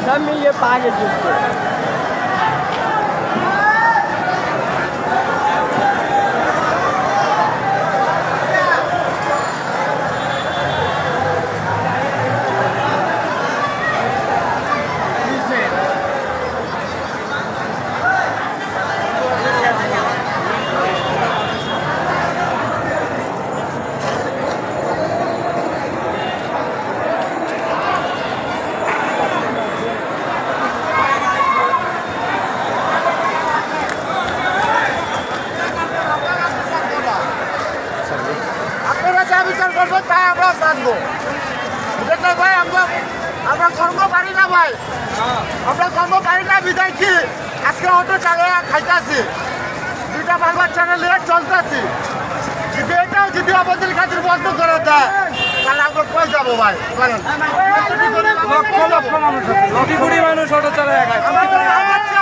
सब में ये पागे जिसको বিচার করবো তাই আমরা জানবো ভাই আমরা কর্ম পারি না ভাই আমরা কর্ম পারি না বিদায় কি আজকে অটো চালিয়ে খাইতেছি দুইটা বারবার চ্যানেল চলতেছি যদি এটাও যদি আমাদের খাতির বন্ধ করে দেয় তাহলে আমরা কই যাবো ভাই বলেন লক্ষ লক্ষ মানুষ অটো চালায়